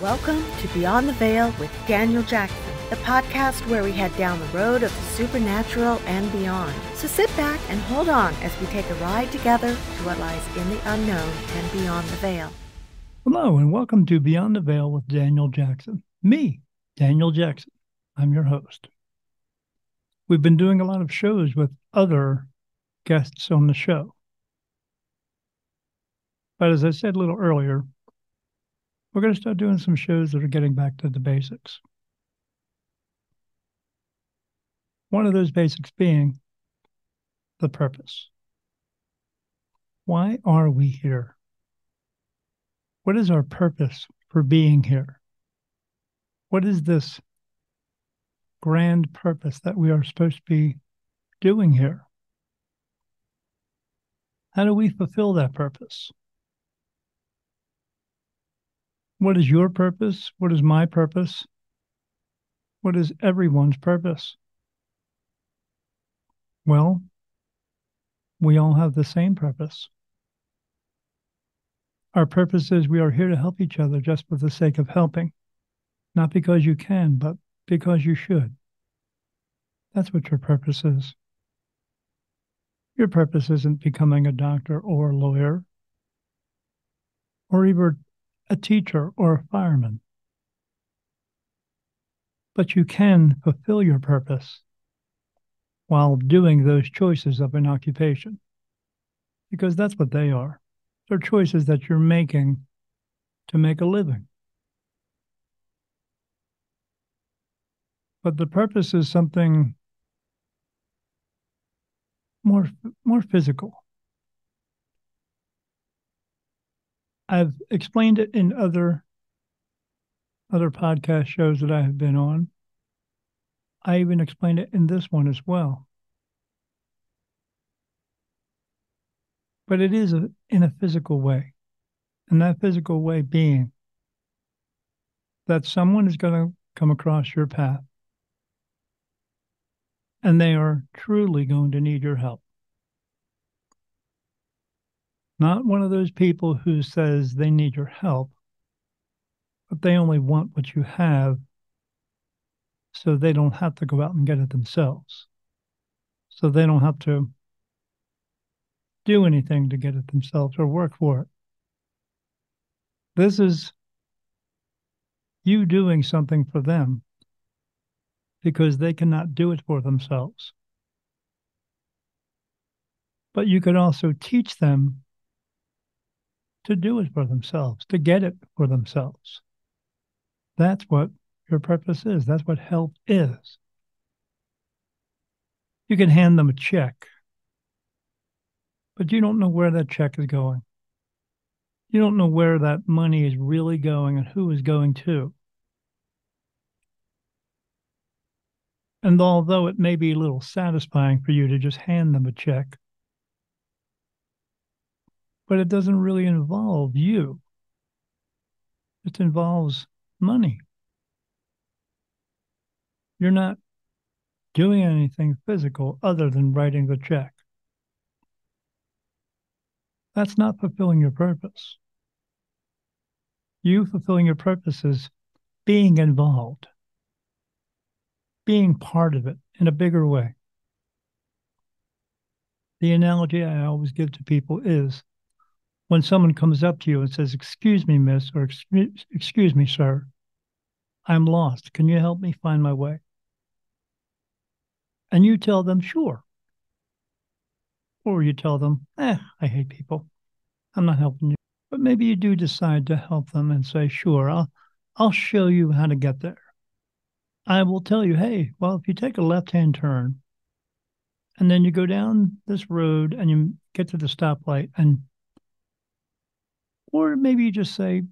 Welcome to Beyond the Veil with Daniel Jackson, the podcast where we head down the road of the supernatural and beyond. So sit back and hold on as we take a ride together to what lies in the unknown and beyond the veil. Hello, and welcome to Beyond the Veil with Daniel Jackson. Me, Daniel Jackson. I'm your host. We've been doing a lot of shows with other guests on the show. But as I said a little earlier, we're going to start doing some shows that are getting back to the basics. One of those basics being the purpose. Why are we here? What is our purpose for being here? What is this grand purpose that we are supposed to be doing here? How do we fulfill that purpose? What is your purpose? What is my purpose? What is everyone's purpose? Well, we all have the same purpose. Our purpose is we are here to help each other just for the sake of helping, not because you can, but because you should. That's what your purpose is. Your purpose isn't becoming a doctor or a lawyer, or even a teacher or a fireman. But you can fulfill your purpose while doing those choices of an occupation, because that's what they are. They're choices that you're making to make a living. But the purpose is something more physical. I've explained it in other podcast shows that I have been on. I even explained it in this one as well. But it is in a physical way. And that physical way being that someone is going to come across your path and they are truly going to need your help. Not one of those people who says they need your help, but they only want what you have so they don't have to go out and get it themselves. So they don't have to do anything to get it themselves or work for it. This is you doing something for them because they cannot do it for themselves. But you could also teach them to do it for themselves, to get it for themselves. That's what your purpose is. That's what help is. You can hand them a check, but you don't know where that check is going. You don't know where that money is really going and who is going to. And although it may be a little satisfying for you to just hand them a check, but it doesn't really involve you. It involves money. You're not doing anything physical other than writing the check. That's not fulfilling your purpose. You fulfilling your purpose is being involved, being part of it in a bigger way. The analogy I always give to people is when someone comes up to you and says, "Excuse me, miss," or "Excuse me, sir, I'm lost. Can you help me find my way?" And you tell them, "Sure." Or you tell them, "I hate people. I'm not helping you." But maybe you do decide to help them and say, "Sure, I'll show you how to get there. I will tell you, hey, well, if you take a left-hand turn and then you go down this road and you get to the stoplight and or maybe you just say,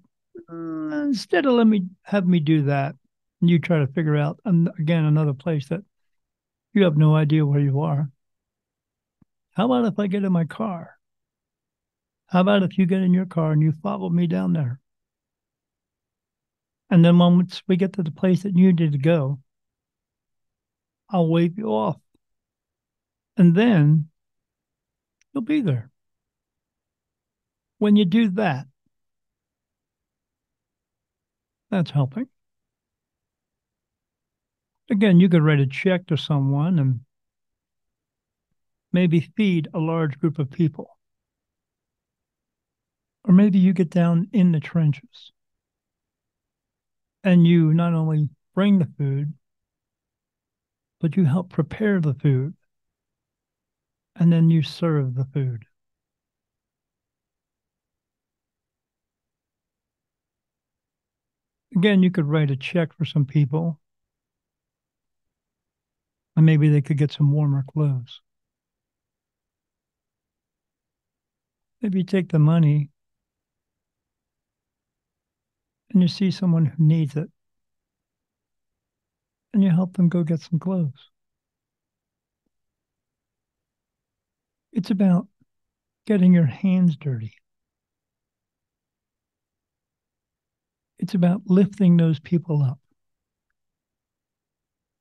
instead of have me do that, and you try to figure out, again, another place that you have no idea where you are. How about if I get in my car? How about if you get in your car and you follow me down there? And then once we get to the place that you need to go, I'll wave you off. And then you'll be there. When you do that, That's helping. Again, you could write a check to someone and maybe feed a large group of people. Or maybe you get down in the trenches and you not only bring the food, but you help prepare the food and then you serve the food. Again, you could write a check for some people and maybe they could get some warmer clothes. Maybe you take the money and you see someone who needs it and you help them go get some clothes. It's about getting your hands dirty. It's about lifting those people up,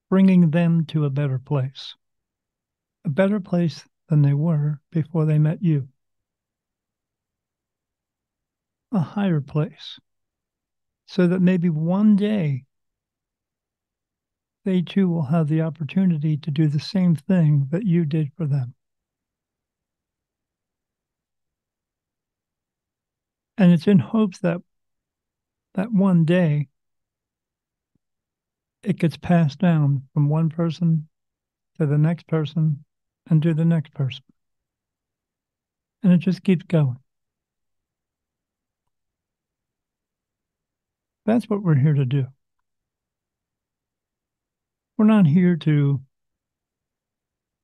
bringing them to a better place than they were before they met you, a higher place, so that maybe one day they too will have the opportunity to do the same thing that you did for them. And it's in hopes that one day it gets passed down from one person to the next person and to the next person. And it just keeps going. That's what we're here to do. We're not here to,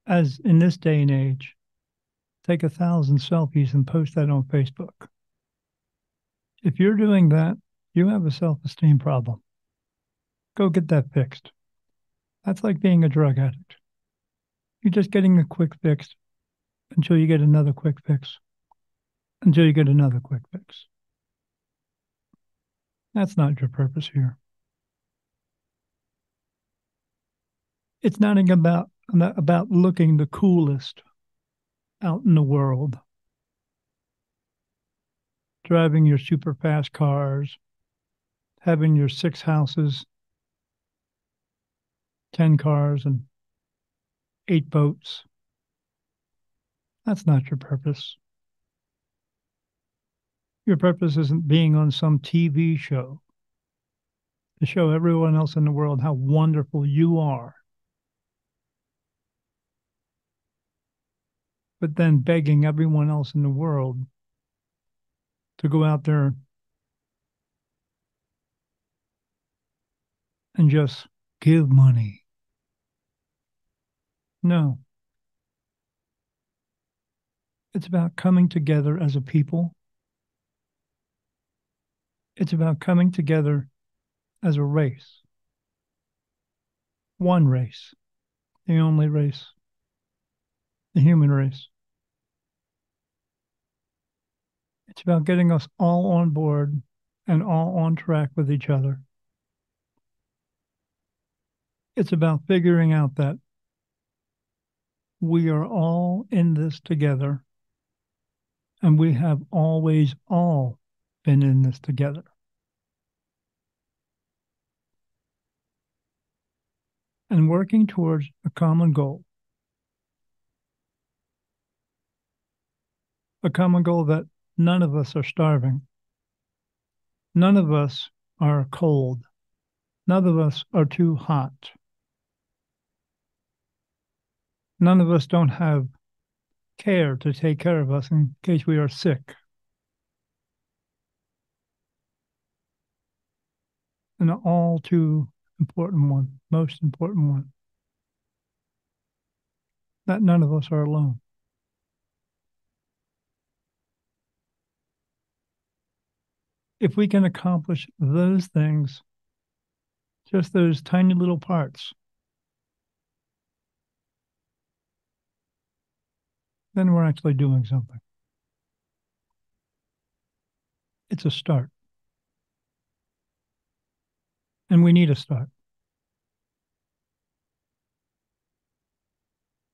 as in this day and age, take 1,000 selfies and post that on Facebook. If you're doing that, you have a self-esteem problem. Go get that fixed. That's like being a drug addict. You're just getting a quick fix until you get another quick fix, until you get another quick fix. That's not your purpose here. It's not about looking the coolest out in the world, driving your super fast cars, having your 6 houses, 10 cars, and 8 boats. That's not your purpose. Your purpose isn't being on some TV show to show everyone else in the world how wonderful you are, but then begging everyone else in the world to go out there and just give money. No. It's about coming together as a people. It's about coming together as a race. One race, the only race, the human race. It's about getting us all on board and all on track with each other. It's about figuring out that we are all in this together, and we have always all been in this together. And working towards a common goal. A common goal that none of us are starving. None of us are cold. None of us are too hot. None of us don't have care to take care of us in case we are sick. And an all too important one, most important one, that none of us are alone. If we can accomplish those things, just those tiny little parts, then we're actually doing something. It's a start. And we need a start.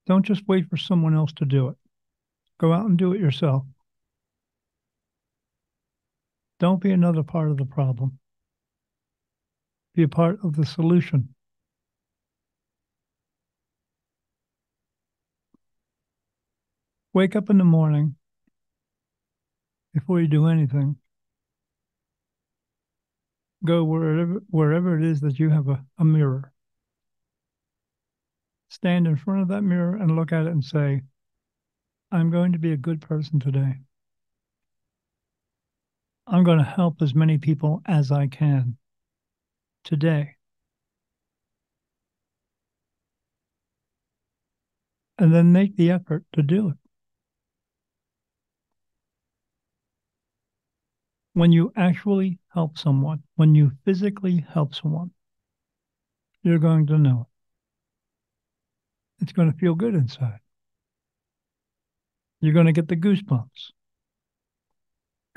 Don't just wait for someone else to do it. Go out and do it yourself. Don't be another part of the problem. Be a part of the solution. Wake up in the morning before you do anything. Go wherever it is that you have a mirror. Stand in front of that mirror and look at it and say, I'm going to be a good person today. I'm going to help as many people as I can today. And then make the effort to do it. When you actually help someone, when you physically help someone, you're going to know it. It's going to feel good inside. You're going to get the goosebumps.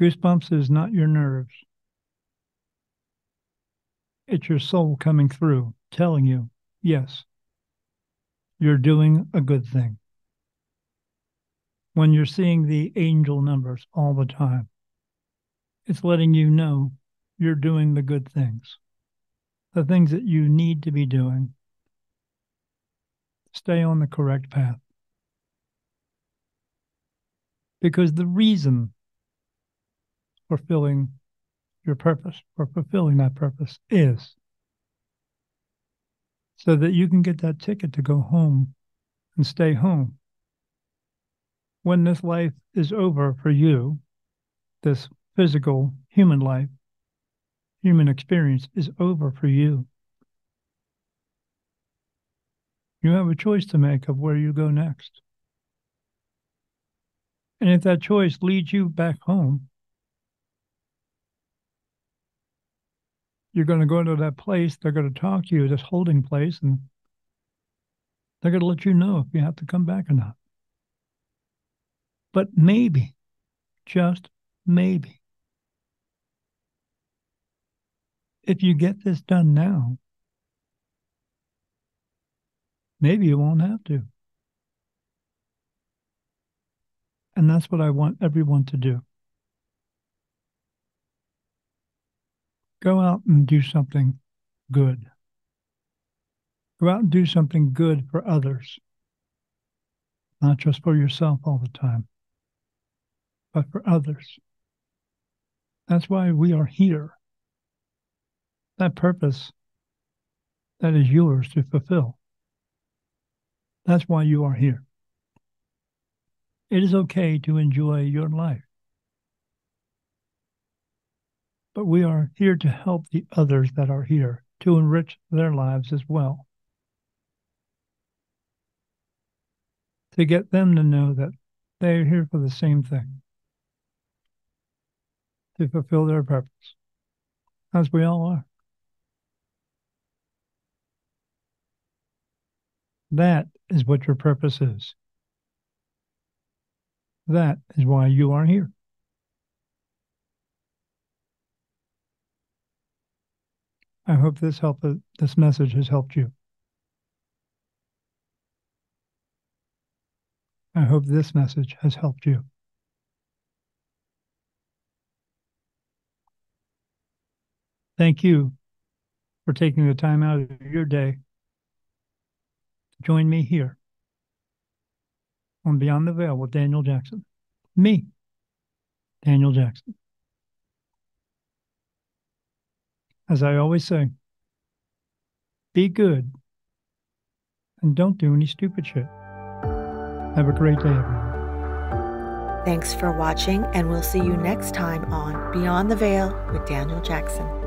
Goosebumps is not your nerves. It's your soul coming through, telling you, yes, you're doing a good thing. When you're seeing the angel numbers all the time, it's letting you know you're doing the good things, the things that you need to be doing. Stay on the correct path. Because the reason for fulfilling your purpose, for fulfilling that purpose, is so that you can get that ticket to go home and stay home. When this life is over for you, this physical human life, human experience is over for you, you have a choice to make of where you go next. And if that choice leads you back home, you're going to go to that place, they're going to talk to you, this holding place, and they're going to let you know if you have to come back or not. But maybe, just maybe, if you get this done now, maybe you won't have to. And that's what I want everyone to do. Go out and do something good. Go out and do something good for others, not just for yourself all the time, but for others. That's why we are here. That purpose that is yours to fulfill. That's why you are here. It is okay to enjoy your life. But we are here to help the others that are here, to enrich their lives as well. To get them to know that they are here for the same thing. To fulfill their purpose. As we all are. That is what your purpose is. That is why you are here. I hope this message has helped you. I hope this message has helped you. Thank you for taking the time out of your day to join me here on Beyond the Veil with Daniel Jackson. Me, Daniel Jackson. As I always say, be good and don't do any stupid shit. Have a great day, everyone. Thanks for watching, and we'll see you next time on Beyond the Veil with Daniel Jackson.